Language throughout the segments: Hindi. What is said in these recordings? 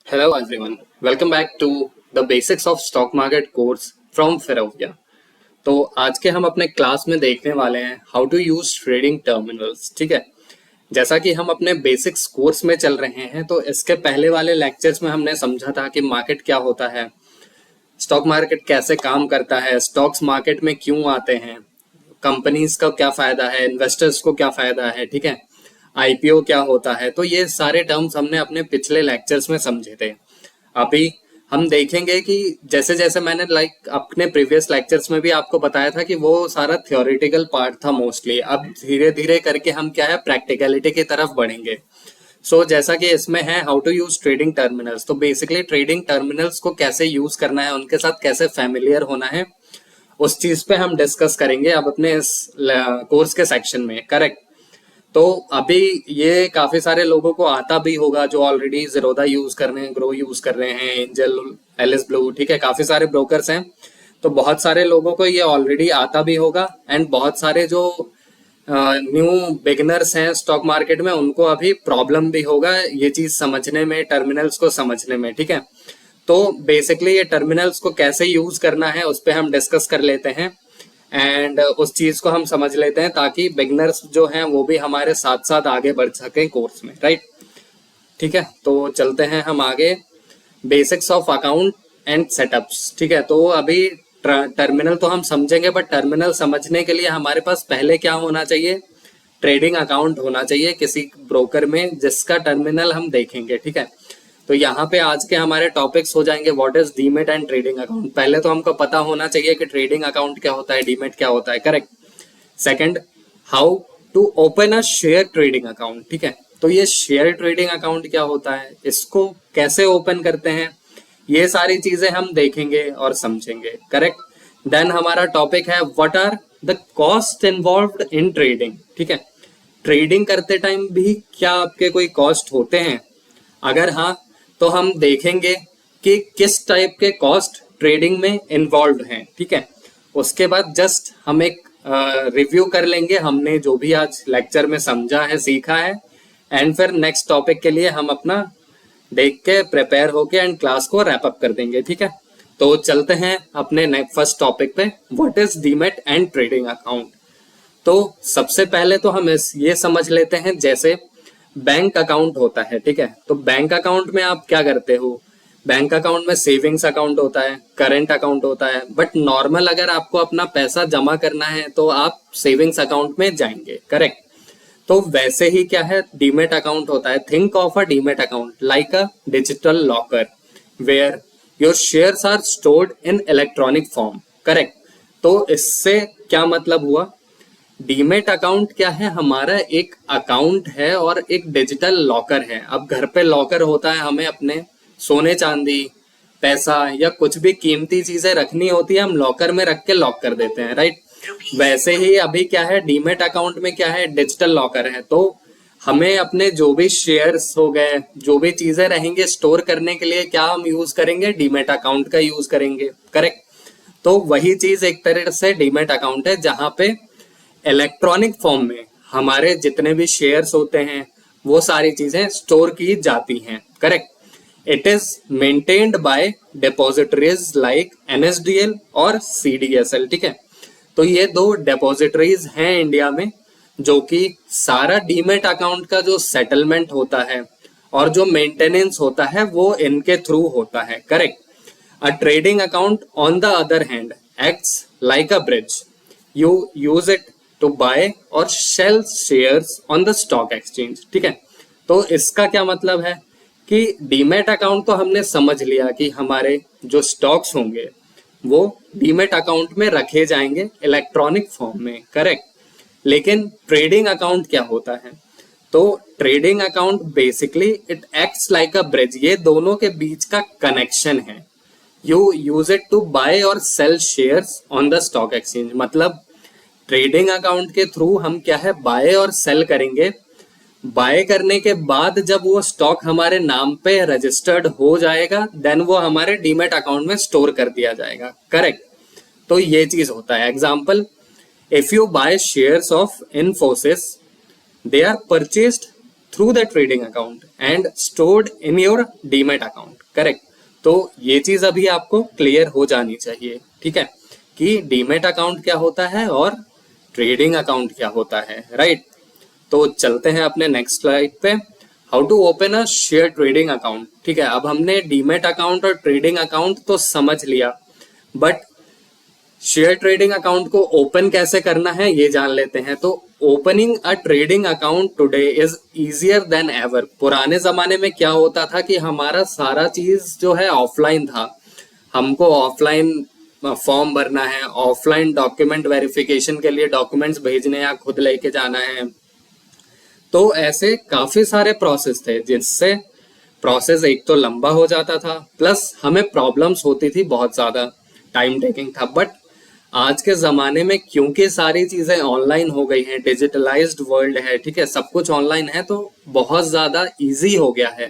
Hello everyone, welcome back to the Basics of Stock Market course from Ferovia। तो आज के हम अपने क्लास में देखने वाले हैं how to use trading terminals. ठीक है, जैसा कि हम अपने बेसिक्स कोर्स में चल रहे हैं तो इसके पहले वाले लेक्चर्स में हमने समझा था कि मार्केट क्या होता है, स्टॉक मार्केट कैसे काम करता है, स्टॉक्स मार्केट में क्यों आते हैं, कंपनीज का क्या फायदा है, इन्वेस्टर्स को क्या फायदा है। ठीक है, आईपीओ क्या होता है, तो ये सारे टर्म्स हमने अपने पिछले लेक्चर्स में समझे थे। अभी हम देखेंगे कि जैसे जैसे मैंने अपने प्रीवियस लेक्चर्स में भी आपको बताया था कि वो सारा थियोरेटिकल पार्ट था मोस्टली, अब धीरे धीरे करके हम क्या है प्रैक्टिकलिटी की तरफ बढ़ेंगे। जैसा कि इसमें है how to use trading terminals, तो बेसिकली ट्रेडिंग टर्मिनल्स को कैसे यूज करना है, उनके साथ कैसे फैमिलियर होना है, उस चीज पे हम डिस्कस करेंगे अब अपने इस कोर्स के सेक्शन में। करेक्ट। तो अभी ये काफी सारे लोगों को आता भी होगा जो ऑलरेडी जीरोधा यूज कर रहे हैं, ग्रो यूज कर रहे हैं, एंजल, एलिस ब्लू, ठीक है, काफी सारे ब्रोकर्स हैं। तो बहुत सारे लोगों को ये ऑलरेडी आता भी होगा एंड बहुत सारे जो न्यू बिगिनर्स हैं स्टॉक मार्केट में उनको अभी प्रॉब्लम भी होगा ये चीज समझने में, टर्मिनल्स को समझने में। ठीक है, तो बेसिकली ये टर्मिनल्स को कैसे यूज करना है उस पर हम डिस्कस कर लेते हैं एंड उस चीज को हम समझ लेते हैं ताकि बिगनर्स जो हैं वो भी हमारे साथ साथ आगे बढ़ सकें कोर्स में। राइट, ठीक है, तो चलते हैं हम आगे। Basics of account and setups. ठीक है, तो अभी टर्मिनल तो हम समझेंगे, बट टर्मिनल समझने के लिए हमारे पास पहले क्या होना चाहिए, ट्रेडिंग अकाउंट होना चाहिए किसी ब्रोकर में जिसका टर्मिनल हम देखेंगे। ठीक है, तो यहाँ पे आज के हमारे टॉपिक्स हो जाएंगे what is demat and trading account. पहले तो हमको पता होना चाहिए कि ट्रेडिंग अकाउंट क्या होता है, डीमेट क्या होता है। Correct. Second, how to open a share trading account. ठीक है, तो ये शेयर ट्रेडिंग अकाउंट क्या होता है, इसको कैसे ओपन करते हैं, ये सारी चीजें हम देखेंगे और समझेंगे। करेक्ट। देन हमारा टॉपिक है what are the cost involved in trading. ठीक है, ट्रेडिंग करते टाइम भी क्या आपके कोई कॉस्ट होते हैं, अगर हाँ तो हम देखेंगे कि किस टाइप के कॉस्ट ट्रेडिंग में इन्वॉल्व हैं। ठीक है, उसके बाद जस्ट हम एक रिव्यू कर लेंगे हमने जो भी आज लेक्चर में समझा है, सीखा है, एंड फिर नेक्स्ट टॉपिक के लिए हम अपना देख के प्रिपेयर होके एंड क्लास को रैप अप कर देंगे। ठीक है, तो चलते हैं अपने फर्स्ट टॉपिक पे, what is demat and trading account. तो सबसे पहले तो हम ये समझ लेते हैं जैसे बैंक अकाउंट होता है। ठीक है, तो बैंक अकाउंट में आप क्या करते हो, बैंक अकाउंट में सेविंग्स अकाउंट होता है, करंट अकाउंट होता है, बट नॉर्मल अगर आपको अपना पैसा जमा करना है तो आप सेविंग्स अकाउंट में जाएंगे। करेक्ट। तो वैसे ही क्या है डीमेट अकाउंट होता है, think of a demat account like a digital locker where your shares are stored in electronic form. Correct. तो इससे क्या मतलब हुआ, डीमेट अकाउंट क्या है, हमारा एक अकाउंट है और एक डिजिटल लॉकर है। अब घर पे लॉकर होता है, हमें अपने सोने चांदी, पैसा या कुछ भी कीमती चीजें रखनी होती है, हम लॉकर में रख के लॉक कर देते हैं। राइट, वैसे ही अभी क्या है डीमेट अकाउंट में क्या है, डिजिटल लॉकर है। तो हमें अपने जो भी शेयर्स हो गए, जो भी चीजें रहेंगे स्टोर करने के लिए क्या हम यूज करेंगे, डीमेट अकाउंट का यूज करेंगे। करेक्ट। तो वही चीज एक तरह से डीमेट अकाउंट है जहां पे इलेक्ट्रॉनिक फॉर्म में हमारे जितने भी शेयर्स होते हैं वो सारी चीजें स्टोर की जाती हैं। Correct. It is maintained by depositories like NSDL और सीडीएसएल। ठीक है, तो ये दो डिपॉजिटरीज हैं इंडिया में जो कि सारा डीमेट अकाउंट का जो सेटलमेंट होता है और जो मेंटेनेंस होता है वो इनके थ्रू होता है। Correct. A trading account on the other hand acts like a bridge, you use it to buy or sell shares on the stock exchange. ठीक है, तो इसका क्या मतलब है कि डीमेट अकाउंट तो हमने समझ लिया कि हमारे जो स्टॉक्स होंगे वो डीमेट अकाउंट में रखे जाएंगे इलेक्ट्रॉनिक फॉर्म में। करेक्ट। लेकिन ट्रेडिंग अकाउंट क्या होता है, तो trading account basically it acts like a bridge, ये दोनों के बीच का कनेक्शन है। You use it to buy or sell shares on the stock exchange, मतलब ट्रेडिंग अकाउंट के थ्रू हम क्या है बाय और सेल करेंगे। बाय करने के बाद जब वो स्टॉक हमारे नाम पे रजिस्टर्ड हो जाएगा देन वो हमारे डीमेट अकाउंट में स्टोर कर दिया जाएगा। करेक्ट। तो ये चीज होता है। Example, if you buy shares of Infosys they are purchased through the trading account and stored in your demat account. Correct. तो ये चीज अभी आपको क्लियर हो जानी चाहिए, ठीक है, कि डीमेट अकाउंट क्या होता है और ट्रेडिंग अकाउंट क्या होता है, राइट। तो चलते हैं अपने नेक्स्ट स्लाइड पे, how to open a share trading account. ठीक है, अब हमने डीमेट अकाउंट और ट्रेडिंग अकाउंट तो समझ लिया, बट शेयर ट्रेडिंग अकाउंट को ओपन कैसे करना है ये जान लेते हैं। तो opening a trading account today is easier than ever. पुराने जमाने में क्या होता था कि हमारा सारा चीज जो है ऑफलाइन था, हमको ऑफलाइन फॉर्म भरना है, ऑफलाइन डॉक्यूमेंट वेरिफिकेशन के लिए डॉक्यूमेंट्स भेजने या खुद लेके जाना है। तो ऐसे काफी सारे प्रोसेस थे जिससे प्रोसेस एक तो लंबा हो जाता था, प्लस हमें प्रॉब्लम्स होती थी, बहुत ज्यादा टाइम टेकिंग था। बट आज के जमाने में क्योंकि सारी चीजें ऑनलाइन हो गई हैं, डिजिटलाइज्ड वर्ल्ड है, ठीक है, सब कुछ ऑनलाइन है, तो बहुत ज्यादा इजी हो गया है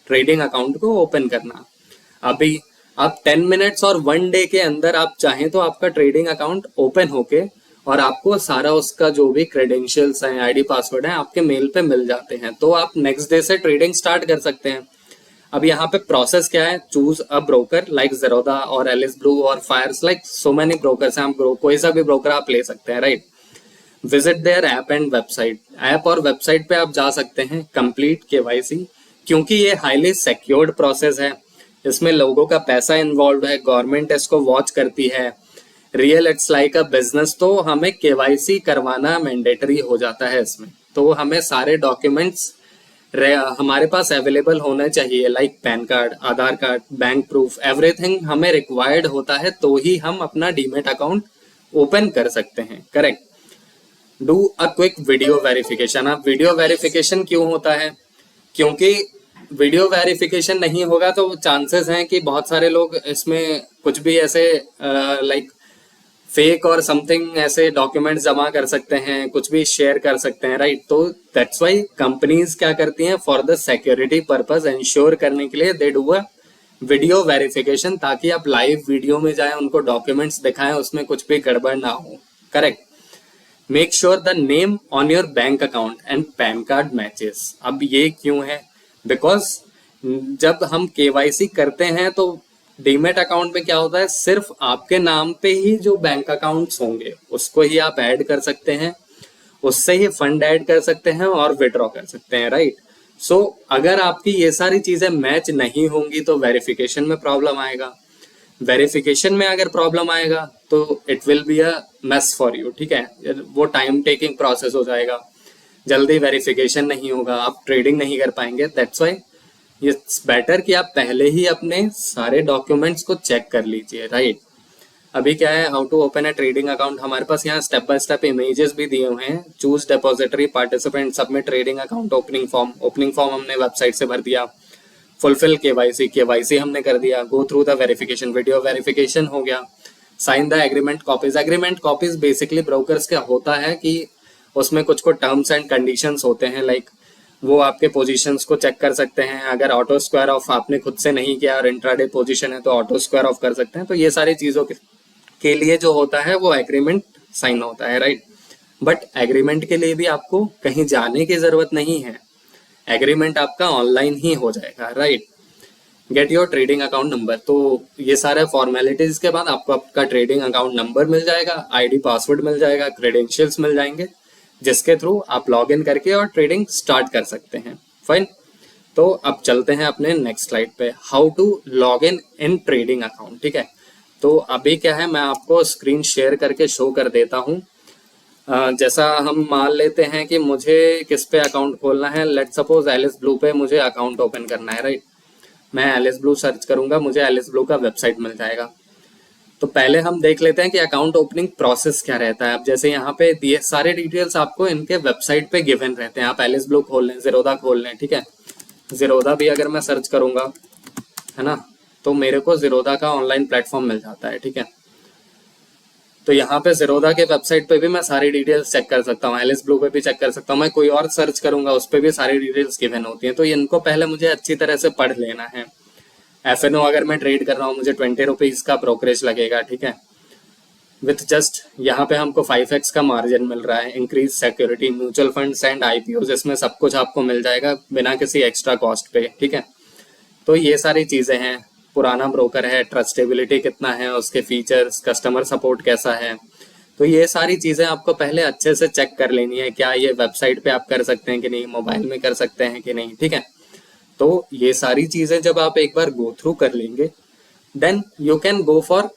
ट्रेडिंग अकाउंट को ओपन करना। अभी आप 10 मिनट्स और 1 डे के अंदर आप चाहें तो आपका ट्रेडिंग अकाउंट ओपन होके और आपको सारा उसका जो भी क्रेडेंशियल्स हैं, आईडी पासवर्ड है, आपके मेल पे मिल जाते हैं। तो आप नेक्स्ट डे से ट्रेडिंग स्टार्ट कर सकते हैं। अब यहाँ पे प्रोसेस क्या है, choose a broker like Zerodha और एलिस ब्लू और Fyers, like so many brokers हैं, आप कोई सा भी ब्रोकर आप ले सकते हैं, right. Visit their app and website. App और वेबसाइट पे आप जा सकते हैं, कंप्लीट केवाईसी, क्योंकि ये हाईली सिक्योर्ड प्रोसेस है, इसमें लोगों का पैसा इन्वॉल्व है, गवर्नमेंट इसको वॉच करती है, real it's like a business. तो हमें केवाईसी करवाना मैंडेटरी हो जाता है इसमें। तो हमें सारे डॉक्यूमेंट्स हमारे पास अवेलेबल होना चाहिए, लाइक पैन कार्ड, आधार कार्ड, बैंक प्रूफ, एवरीथिंग हमें रिक्वायर्ड होता है, तो ही हम अपना डीमेट अकाउंट ओपन कर सकते हैं। Correct. Do a quick video verification. अब वीडियो वेरिफिकेशन क्यों होता है, क्योंकि वीडियो वेरिफिकेशन नहीं होगा तो चांसेस हैं कि बहुत सारे लोग इसमें कुछ भी ऐसे लाइक फेक और समथिंग ऐसे डॉक्यूमेंट्स जमा कर सकते हैं, कुछ भी शेयर कर सकते हैं, राइट। तो दैट्स वाई कंपनीज क्या करती हैं, for the security purpose ensure करने के लिए they do a video verification, ताकि आप लाइव वीडियो में जाएं, उनको डॉक्यूमेंट्स दिखाएं, उसमें कुछ भी गड़बड़ ना हो। Correct. Make sure the name on your bank account and pan card matches. अब ये क्यों है, बिकॉज जब हम केवाईसी करते हैं तो डीमेट अकाउंट में क्या होता है, सिर्फ आपके नाम पे ही जो बैंक अकाउंट्स होंगे उसको ही आप ऐड कर सकते हैं, उससे ही फंड ऐड कर सकते हैं और विड्रॉ कर सकते हैं, राइट। सो अगर आपकी ये सारी चीजें मैच नहीं होंगी तो वेरिफिकेशन में प्रॉब्लम आएगा। वेरिफिकेशन में अगर प्रॉब्लम आएगा तो it will be a mess for you, ठीक है, वो टाइम टेकिंग प्रोसेस हो जाएगा, जल्दी वेरिफिकेशन नहीं होगा, आप ट्रेडिंग नहीं कर पाएंगे। दैट्स वाई इट्स बेटर कि आप पहले ही अपने सारे डॉक्यूमेंट्स को चेक कर लीजिए, राइट। अभी क्या है, how to open a trading account, हमारे पास यहाँ स्टेप बाय स्टेप इमेजेस भी दिए हुए हैं। Choose depository, participant, submit trading account, opening form. Opening form हमने वेबसाइट से भर दिया। फुलफिल केवाईसी, केवाईसी हमने कर दिया। Go through the verification, video verification हो गया। Sign the agreement copies. Agreement copies basically brokers का होता है कि उसमें कुछ को टर्म्स एंड कंडीशंस होते हैं, लाइक वो आपके पोजीशंस को चेक कर सकते हैं। अगर ऑटो स्क्वायर ऑफ आपने खुद से नहीं किया और इंट्राडे पोजीशन है तो ऑटो स्क्वायर ऑफ कर सकते हैं। तो ये सारी चीजों के लिए जो होता है वो एग्रीमेंट साइन होता है, राइट। बट एग्रीमेंट के लिए भी आपको कहीं जाने की जरूरत नहीं है, एग्रीमेंट आपका ऑनलाइन ही हो जाएगा, right. Get your trading account number. तो ये सारे फॉर्मेलिटीज के बाद आपको आपका ट्रेडिंग अकाउंट नंबर मिल जाएगा, आईडी पासवर्ड मिल जाएगा, क्रेडेंशियल्स मिल जाएंगे, जिसके थ्रू आप लॉग इन करके और ट्रेडिंग स्टार्ट कर सकते हैं। फाइन। तो अब चलते हैं अपने नेक्स्ट स्लाइड पे, how to log in trading account, ठीक है। तो अभी क्या है, मैं आपको स्क्रीन शेयर करके शो कर देता हूँ। जैसा हम मान लेते हैं कि मुझे किस पे अकाउंट खोलना है, लेट सपोज एलिस ब्लू पे मुझे अकाउंट ओपन करना है, राइट। मैं एलिस ब्लू सर्च करूंगा, मुझे एलिस ब्लू का वेबसाइट मिल जाएगा। तो पहले हम देख लेते हैं कि अकाउंट ओपनिंग प्रोसेस क्या रहता है। अब जैसे यहाँ पे दिए सारे डिटेल्स आपको इनके वेबसाइट पे गिवन रहते हैं। आप एलिस ब्लू खोल लें, ज़ेरोधा खोल लें, ठीक है। ज़ेरोधा भी अगर मैं सर्च करूंगा, है ना, तो मेरे को ज़ेरोधा का ऑनलाइन प्लेटफॉर्म मिल जाता है, ठीक है। तो यहाँ पे ज़ेरोधा के वेबसाइट पे भी मैं सारी डिटेल्स चेक कर सकता हूँ, एलिस ब्लू पे भी चेक कर सकता हूँ, मैं कोई और सर्च करूंगा उस पर भी सारी डिटेल्स गिवन होती हैं। तो इनको पहले मुझे अच्छी तरह से पढ़ लेना है। FNO अगर मैं ट्रेड कर रहा हूँ, मुझे 20 रुपीज का ब्रोकरेज लगेगा, ठीक है। विथ जस्ट यहाँ पे हमको 5x का मार्जिन मिल रहा है। Increase security, mutual funds and IPO, इसमें सब कुछ आपको मिल जाएगा बिना किसी एक्स्ट्रा कॉस्ट पे, ठीक है। तो ये सारी चीजें हैं। पुराना ब्रोकर है, ट्रस्टेबिलिटी कितना है, उसके फीचर्स, कस्टमर सपोर्ट कैसा है, तो ये सारी चीजें आपको पहले अच्छे से चेक कर लेनी है। क्या ये वेबसाइट पे आप कर सकते हैं कि नहीं, मोबाइल में कर सकते हैं कि नहीं, ठीक है। तो ये सारी चीजें जब आप एक बार गो थ्रू कर लेंगे, then you can go for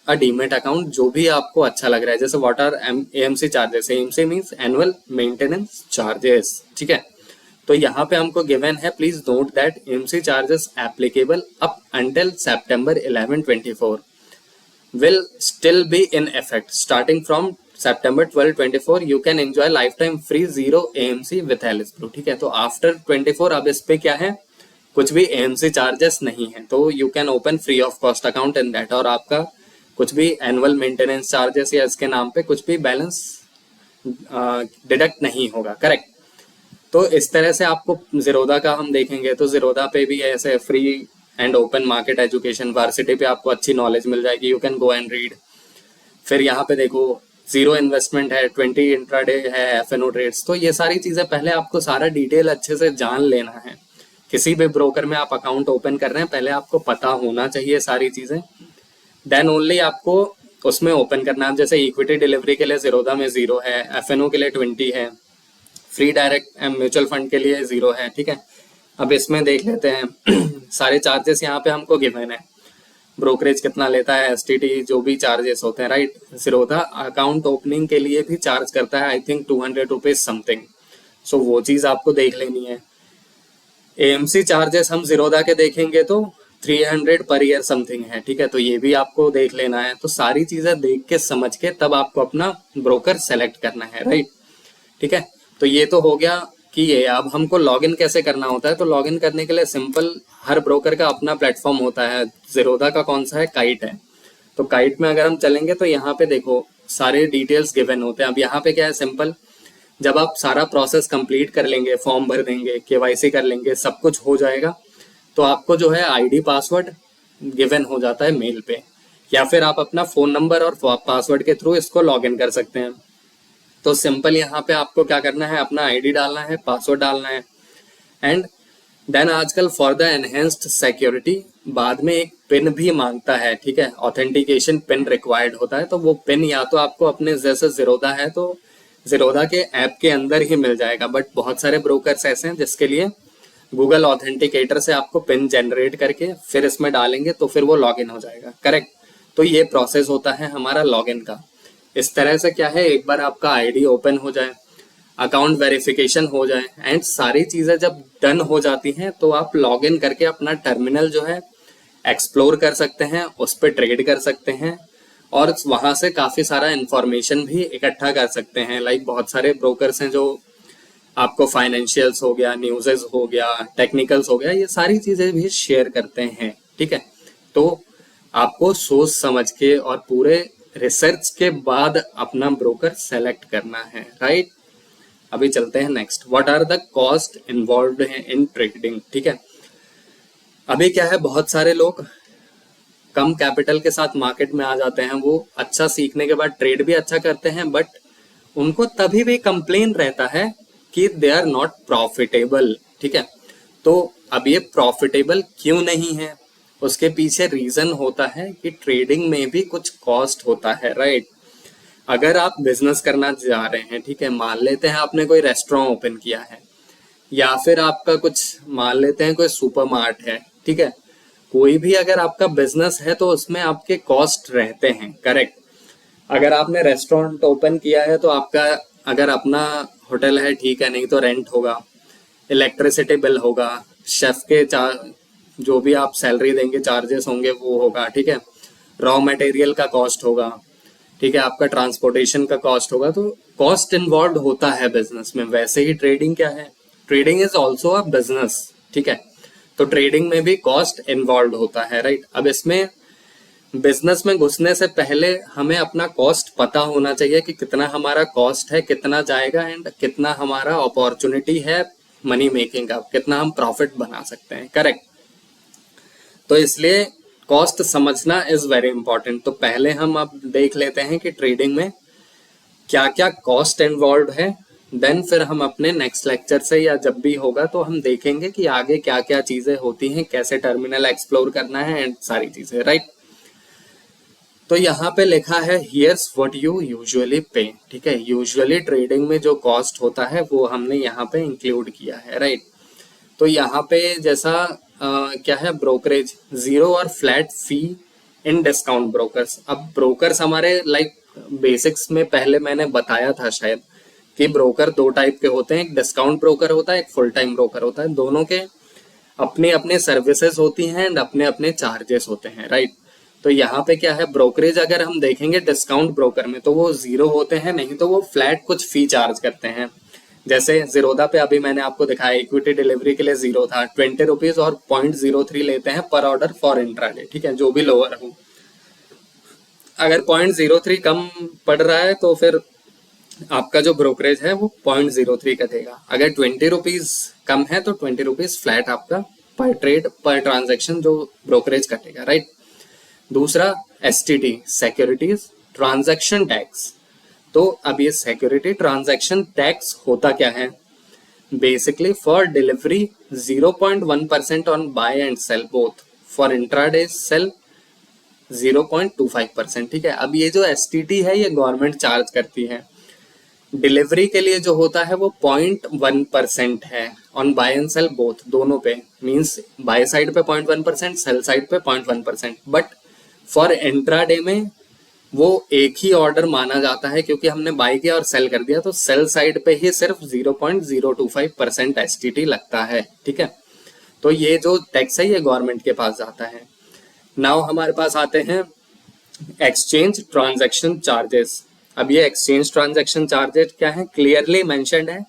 a demat account, जो भी आपको अच्छा लग रहा है। जैसे what are AMC charges, AMC means annual maintenance charges, ठीक है। तो यहाँ पे हमको गिवन है, please note that AMC charges applicable up until September 11, 24 will still be in effect. Starting from September 12, 24 you can enjoy lifetime free 0 AMC with Alice Blue, ठीक है। तो आफ्टर 24 अब इस पे क्या है, कुछ भी AMC चार्जेस नहीं है, तो you can open free of cost account in that, और आपका कुछ भी एनुअल मेंटेनेंस चार्जेस या इसके नाम पे कुछ भी बैलेंस डिडक्ट नहीं होगा, करेक्ट। तो इस तरह से आपको जीरोधा का हम देखेंगे तो जीरोधा पे भी ऐसे free and open market education, varsity पे आपको अच्छी नॉलेज मिल जाएगी, you can go and read. फिर यहाँ पे देखो 0 इन्वेस्टमेंट है, 20 इंट्राडे है, एफएनओ ट्रेड्स। तो ये सारी चीजें पहले आपको सारा डिटेल अच्छे से जान लेना है। किसी भी ब्रोकर में आप अकाउंट ओपन कर रहे हैं, पहले आपको पता होना चाहिए सारी चीजें, देन ओनली आपको उसमें ओपन करना है। जैसे इक्विटी डिलीवरी के लिए जीरोधा में 0 है, एफएनओ के लिए 20 है, फ्री डायरेक्ट म्यूचुअल फंड के लिए 0 है, ठीक है। अब इसमें देख लेते हैं सारे चार्जेस यहाँ पे हमको गिवन है, ब्रोकरेज कितना लेता है, एसटीटी, जो भी चार्जेस होते हैं, राइट। जीरोधा अकाउंट ओपनिंग के लिए भी चार्ज करता है, आई थिंक 200 रुपीज समथिंग, सो वो चीज आपको देख लेनी है। एएमसी चार्जेस हम जीरोधा के देखेंगे तो 300 पर ईयर समथिंग है, ठीक है। तो ये भी आपको देख लेना है। तो सारी चीजें देख के समझ के तब आपको अपना ब्रोकर सेलेक्ट करना है, राइट, ठीक है। तो ये तो हो गया कि ये अब हमको लॉगिन कैसे करना होता है। तो लॉगिन करने के लिए सिंपल, हर ब्रोकर का अपना प्लेटफॉर्म होता है। जीरोधा का कौन सा है, काइट है। तो काइट में अगर हम चलेंगे तो यहाँ पे देखो सारे डिटेल्स गिवन होते हैं। अब यहाँ पे क्या है, सिंपल, जब आप सारा प्रोसेस कंप्लीट कर लेंगे, फॉर्म भर देंगे, केवाईसी कर लेंगे, सब कुछ हो जाएगा, तो आपको जो है आईडी पासवर्ड गिवन हो जाता है मेल पे, या फिर आप अपना फोन नंबर और पासवर्ड के थ्रू इसको लॉगिन कर सकते हैं। तो सिंपल यहाँ पे आपको क्या करना है, अपना आईडी डालना है, पासवर्ड डालना है, एंड देन आजकल फॉर द एनहेंस्ड सिक्योरिटी बाद में एक पिन भी मांगता है, ठीक है। ऑथेंटिकेशन पिन रिक्वायर्ड होता है, तो वो पिन या तो आपको अपने, जैसे जीरोधा है तो जीरोधा के ऐप के अंदर ही मिल जाएगा, बट बहुत सारे ब्रोकर्स ऐसे हैं जिसके लिए गूगल ऑथेंटिकेटर से आपको पिन जनरेट करके फिर इसमें डालेंगे तो फिर वो लॉगिन हो जाएगा, करेक्ट। तो ये प्रोसेस होता है हमारा लॉगिन का। इस तरह से क्या है, एक बार आपका आईडी ओपन हो जाए, अकाउंट वेरिफिकेशन हो जाए, एंड सारी चीजें जब डन हो जाती हैं तो आप लॉगिन करके अपना टर्मिनल जो है एक्सप्लोर कर सकते हैं, उस पर ट्रेड कर सकते हैं, और वहां से काफी सारा इंफॉर्मेशन भी इकट्ठा कर सकते हैं। लाइक बहुत सारे ब्रोकर्स हैं जो आपको फाइनेंशियल्स हो गया, न्यूज़ेस हो गया, टेक्निकल्स हो गया, ये सारी चीजें भी शेयर करते हैं, ठीक है। तो आपको सोच समझ के और पूरे रिसर्च के बाद अपना ब्रोकर सेलेक्ट करना है, राइट। अभी चलते हैं next, what are the cost involved in trading, ठीक है। अभी क्या है, बहुत सारे लोग कम कैपिटल के साथ मार्केट में आ जाते हैं, वो अच्छा सीखने के बाद ट्रेड भी अच्छा करते हैं, बट उनको तभी भी कंप्लेन रहता है कि दे आर नॉट प्रॉफिटेबल, ठीक है। तो अब ये प्रॉफिटेबल क्यों नहीं है, उसके पीछे रीजन होता है कि ट्रेडिंग में भी कुछ कॉस्ट होता है, राइट। अगर आप बिजनेस करना जा रहे हैं, ठीक है, मान लेते हैं आपने कोई रेस्टोरेंट ओपन किया है, या फिर आपका कुछ मान लेते हैं कोई सुपरमार्ट है, ठीक है, कोई भी अगर आपका बिजनेस है तो उसमें आपके कॉस्ट रहते हैं, करेक्ट। अगर आपने रेस्टोरेंट ओपन किया है तो आपका अगर अपना होटल है, ठीक है, नहीं तो रेंट होगा, इलेक्ट्रिसिटी बिल होगा, शेफ के जो भी आप सैलरी देंगे चार्जेस होंगे वो होगा, ठीक है, रॉ मटेरियल का कॉस्ट होगा, ठीक है, आपका ट्रांसपोर्टेशन का कॉस्ट होगा। तो कॉस्ट इन्वॉल्व होता है बिजनेस में। वैसे ही ट्रेडिंग क्या है, trading is also a business, ठीक है। तो ट्रेडिंग में भी कॉस्ट इन्वॉल्व होता है, राइट। अब इसमें बिजनेस में घुसने से पहले हमें अपना कॉस्ट पता होना चाहिए कि कितना हमारा कॉस्ट है, कितना जाएगा, एंड कितना हमारा अपॉर्चुनिटी है मनी मेकिंग का, कितना हम प्रॉफिट बना सकते हैं, करेक्ट। तो इसलिए कॉस्ट समझना इज वेरी इंपॉर्टेंट। तो पहले हम अब देख लेते हैं कि ट्रेडिंग में क्या क्या कॉस्ट इन्वॉल्व है, देन फिर हम अपने नेक्स्ट लेक्चर से या जब भी होगा तो हम देखेंगे कि आगे क्या क्या चीजें होती हैं, कैसे टर्मिनल एक्सप्लोर करना है एंड सारी चीजें, राइट। तो यहाँ पे लिखा है हियर्स व्हाट यू यूजुअली पे, ठीक है। यूजुअली ट्रेडिंग में जो कॉस्ट होता है वो हमने यहाँ पे इंक्लूड किया है, राइट। तो यहाँ पे जैसा क्या है, ब्रोकरेज जीरो और फ्लैट फी इन डिस्काउंट ब्रोकर्स। अब ब्रोकर्स हमारे लाइक बेसिक्स में पहले मैंने बताया था शायद कि ब्रोकर दो टाइप के होते हैं, एक डिस्काउंट ब्रोकर होता है, एक फुल टाइम ब्रोकर होता है। दोनों के अपने अपने सर्विसेज होती हैं एंड अपने अपने चार्जेस होते हैं, राइट। तो यहाँ पे क्या है, ब्रोकरेज अगर हम देखेंगे डिस्काउंट ब्रोकर में तो वो जीरो होते हैं, नहीं तो वो फ्लैट कुछ फी चार्ज करते हैं। जैसे जीरोधा पे अभी मैंने आपको दिखाया इक्विटी डिलीवरी के लिए जीरो था, 20 रुपीज और 0.03 लेते हैं पर ऑर्डर फॉर इंट्राडे, ठीक है, जो भी लोअर हो। अगर 0.03 कम पड़ रहा है तो फिर आपका जो ब्रोकरेज है वो 0.03 का देगा। अगर 20 रुपीज कम है तो 20 रुपीज फ्लैट आपका पर ट्रेड पर ट्रांजेक्शन जो ब्रोकरेज कटेगा, राइट। दूसरा STT, सिक्योरिटीज ट्रांजैक्शन टैक्स। तो अब ये सिक्योरिटी ट्रांजैक्शन टैक्स होता क्या है, basically for delivery 0.1% on buy and sell both, for intraday sell 0.25%, ठीक है। अब ये जो STT है ये गवर्नमेंट चार्ज करती है। डिलीवरी के लिए जो होता है वो 0.1% है on buy and sell both, दोनों पे, मींस बाय साइड पे 0.1%, सेल साइड पे 0.1%। बट फॉर इंट्राडे में वो एक ही ऑर्डर माना जाता है, क्योंकि हमने बाय किया और सेल कर दिया तो सेल साइड पे ही सिर्फ 0.025% STT लगता है, ठीक है। तो ये जो टैक्स है ये गवर्नमेंट के पास जाता है। नाउ हमारे पास आते हैं एक्सचेंज ट्रांजैक्शन चार्जेस। अब ये एक्सचेंज ट्रांजैक्शन चार्जेस क्या है, क्लियरली मेंशन्ड है,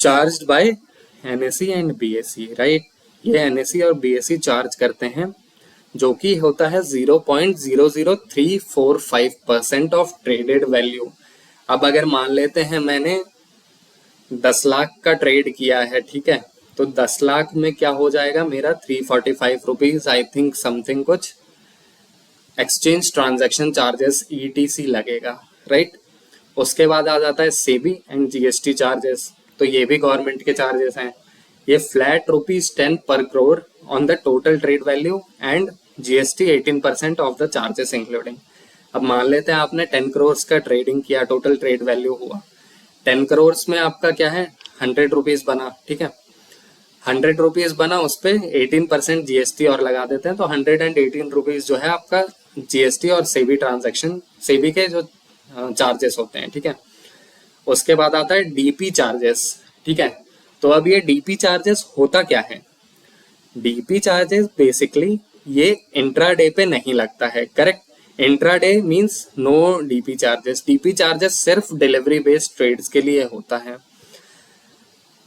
charged bye NSE and BSE, right. ये NSE और BSE चार्ज करते हैं, जो कि होता है 0.00345% ऑफ ट्रेडेड वैल्यू। अब अगर मान लेते हैं मैंने 10 लाख का ट्रेड किया है, ठीक है, तो 10 लाख में क्या हो जाएगा मेरा 345 रुपीज आई थिंक समथिंग कुछ एक्सचेंज ट्रांजैक्शन चार्जेस ETC लगेगा, राइट। उसके बाद आ जाता है सेबी एंड GST चार्जेस। तो ये भी गवर्नमेंट के चार्जेस हैं। ये फ्लैट ₹10 पर crore on the total trade value and GST 18% of the charges including. अब मान लेते हैं आपने 10 करोड़ का ट्रेडिंग किया, टोटल ट्रेड वैल्यू हुआ 10 करोड़ में आपका क्या है 100 रुपीज बना, ठीक है। 100 रुपीज बना, उस पर 18% GST और लगा देते हैं, तो 118 रुपीज जो है आपका GST और सेबी ट्रांजेक्शन, सेबी के जो चार्जेस होते हैं, ठीक है। उसके बाद आता है DP चार्जेस, ठीक है। तो अब ये DP चार्जेस होता क्या है, DP चार्जेस बेसिकली ये इंट्राडे पे नहीं लगता है, correct. Intraday means no DP charges. DP charges सिर्फ डिलीवरी बेस्ड ट्रेड्स के लिए होता है।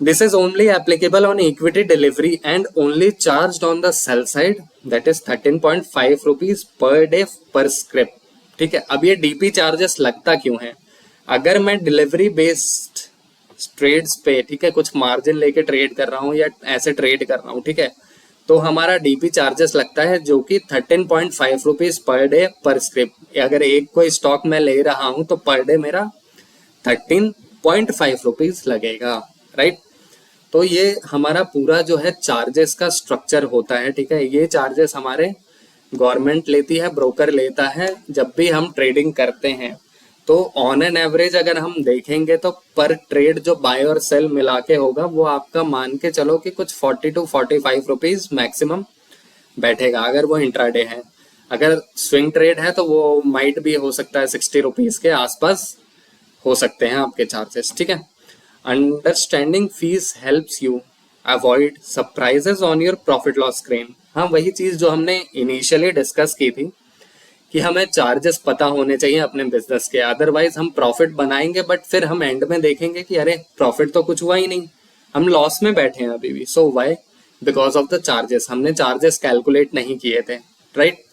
This is only applicable on equity delivery and only charged on the sell side, that is 13.5 rupees per day per script, ठीक है। अब ये DP चार्जेस लगता क्यों है, अगर मैं डिलीवरी बेस्ड ट्रेड्स पे, ठीक है, कुछ मार्जिन लेके ट्रेड कर रहा हूँ या ऐसे ट्रेड कर रहा हूँ, ठीक है, तो हमारा DP चार्जेस लगता है जो कि 13.5 rupees per day per script. अगर एक कोई स्टॉक मैं ले रहा हूं तो पर डे मेरा 13.5 रुपीज लगेगा, राइट। तो ये हमारा पूरा जो है चार्जेस का स्ट्रक्चर होता है, ठीक है। ये चार्जेस हमारे गवर्नमेंट लेती है, ब्रोकर लेता है जब भी हम ट्रेडिंग करते हैं। तो ऑन एन एवरेज अगर हम देखेंगे तो पर ट्रेड जो बाय और सेल मिला के होगा वो आपका मान के चलो कि कुछ 40 to 45 रुपीज मैक्सिमम बैठेगा, अगर वो इंट्राडे है। अगर स्विंग ट्रेड है तो वो माइट भी हो सकता है 60 रुपीज के आसपास हो सकते हैं आपके चार्जेस, ठीक है। Understanding fees helps you avoid surprises on your profit loss screen. हाँ, वही चीज जो हमने इनिशियली डिस्कस की थी कि हमें चार्जेस पता होने चाहिए अपने बिजनेस के, अदरवाइज हम प्रॉफिट बनाएंगे बट फिर हम एंड में देखेंगे कि अरे प्रॉफिट तो कुछ हुआ ही नहीं, हम लॉस में बैठे हैं अभी भी। So why, because of the charges, हमने चार्जेस कैलकुलेट नहीं किए थे, राइट।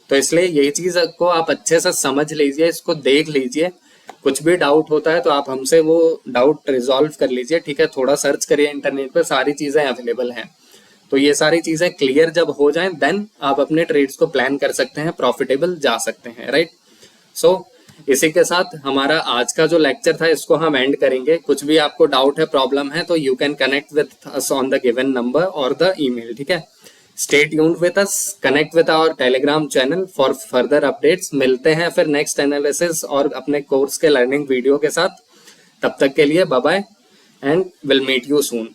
तो इसलिए यही चीज को आप अच्छे से समझ लीजिए, इसको देख लीजिए। कुछ भी डाउट होता है तो आप हमसे वो डाउट रिजॉल्व कर लीजिए, ठीक है। थोड़ा सर्च करिए इंटरनेट पे, सारी चीजें अवेलेबल हैं। तो ये सारी चीजें क्लियर जब हो जाएं देन आप अपने ट्रेड्स को प्लान कर सकते हैं, प्रॉफिटेबल जा सकते हैं, राइट। सो इसी के साथ हमारा आज का जो लेक्चर था इसको हम एंड करेंगे। कुछ भी आपको डाउट है, प्रॉब्लम है, तो you can connect with us on the given number और द ईमेल, ठीक है। Stay tuned with us, connect with our Telegram channel for further updates. मिलते हैं फिर नेक्स्ट एनालिसिस और अपने कोर्स के लर्निंग वीडियो के साथ। तब तक के लिए bye bye and will meet you soon.